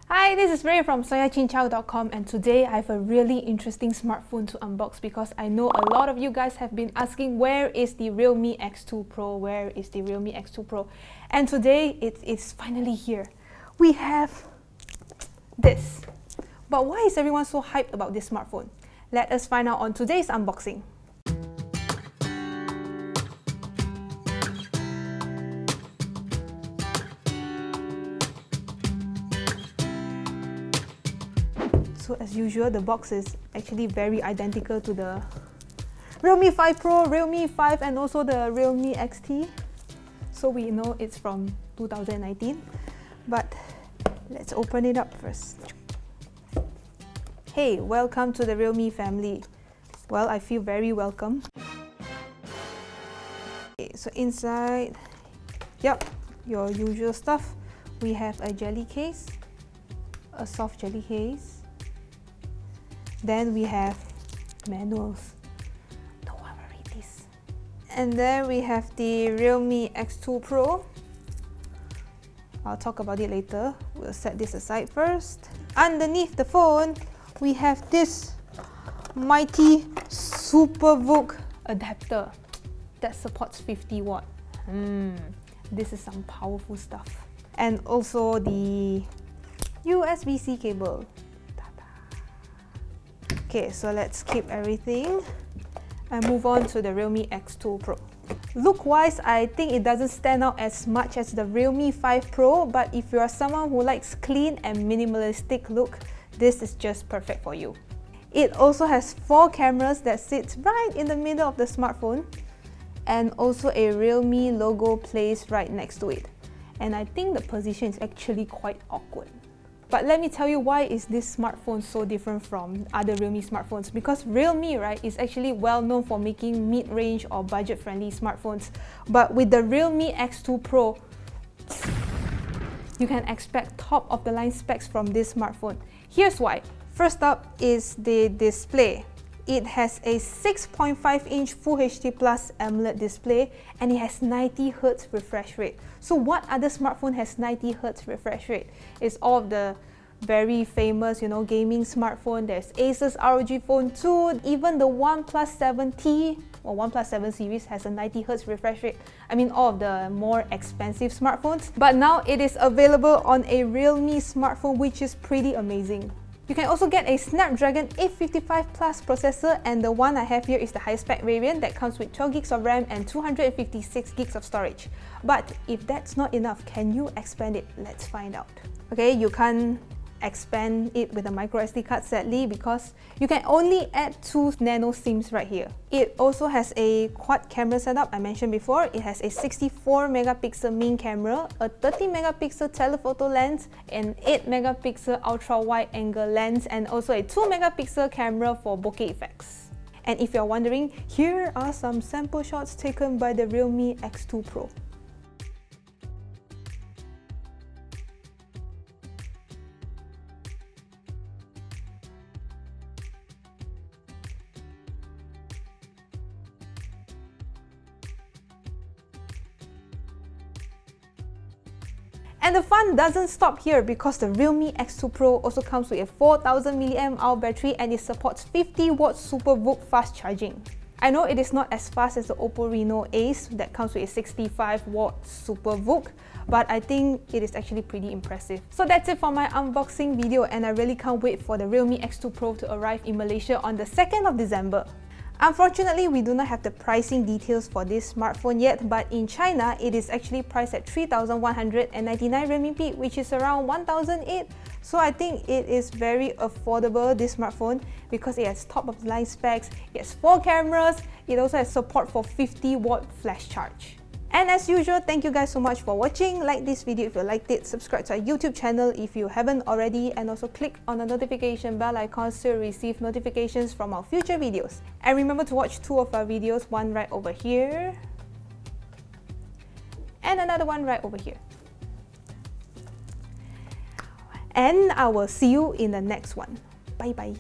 Hi, this is Ray from soyachinchow.com, and today I have a really interesting smartphone to unbox because I know a lot of you guys have been asking where is the Realme X2 Pro, where is the Realme X2 Pro, and today it's finally here. We have this. But why is everyone so hyped about this smartphone? Let us find out on today's unboxing. So as usual, the box is actually very identical to the Realme 5 Pro, Realme 5 and also the Realme XT. So we know it's from 2019. But let's open it up first. Hey, welcome to the Realme family. Well, I feel very welcome. Okay, so inside, yep, your usual stuff. We have a jelly case, a soft jelly case. Then we have manuals. No one will read this. And then we have the Realme X2 Pro. I'll talk about it later. We'll set this aside first. Underneath the phone, we have this mighty SuperVOOC adapter that supports 50 watt. This is some powerful stuff. And also the USB-C cable. Okay, so let's keep everything and move on to the Realme X2 Pro. Look-wise, I think it doesn't stand out as much as the Realme 5 Pro, but if you are someone who likes clean and minimalistic look, this is just perfect for you. It also has 4 cameras that sit right in the middle of the smartphone, and also a Realme logo placed right next to it. And I think the position is actually quite awkward. But let me tell you why is this smartphone so different from other Realme smartphones. Because Realme, right, is actually well known for making mid-range or budget-friendly smartphones. But with the Realme X2 Pro, you can expect top-of-the-line specs from this smartphone. Here's why. First up is the display. It has a 6.5-inch Full HD Plus AMOLED display and it has 90Hz refresh rate. So what other smartphone has 90Hz refresh rate? It's all of the very famous, gaming smartphone. There's Asus ROG Phone 2, even the OnePlus 7T or OnePlus 7 series has a 90Hz refresh rate. I mean, all of the more expensive smartphones. But now it is available on a Realme smartphone, which is pretty amazing. You can also get a Snapdragon 855 Plus processor, and the one I have here is the high-spec variant that comes with 12 gigs of RAM and 256 gigs of storage. But if that's not enough, can you expand it? Let's find out. Okay, you can't expand it with a microSD card sadly because you can only add 2 nano SIMs right here. It also has a quad camera setup I mentioned before. It has a 64 megapixel main camera, a 30 megapixel telephoto lens, an 8 megapixel ultra wide angle lens, and also a 2 megapixel camera for bokeh effects. And if you're wondering, here are some sample shots taken by the Realme X2 Pro. And the fun doesn't stop here because the Realme X2 Pro also comes with a 4000 mAh battery and it supports 50 watt SuperVOOC fast charging. I know it is not as fast as the Oppo Reno Ace that comes with a 65 watt SuperVOOC, but I think it is actually pretty impressive. So that's it for my unboxing video, and I really can't wait for the Realme X2 Pro to arrive in Malaysia on the 2nd of December. Unfortunately, we do not have the pricing details for this smartphone yet, but in China, it is actually priced at 3,199 RMB, which is around 1,008. So I think it is very affordable, this smartphone, because it has top-of-the-line specs, it has 4 cameras, it also has support for 50 watt flash charge. And as usual, thank you guys so much for watching. Like this video if you liked it, subscribe to our YouTube channel if you haven't already, and also click on the notification bell icon to receive notifications from our future videos. And remember to watch 2 of our videos, one right over here and another one right over here. And I will see you in the next one. Bye bye.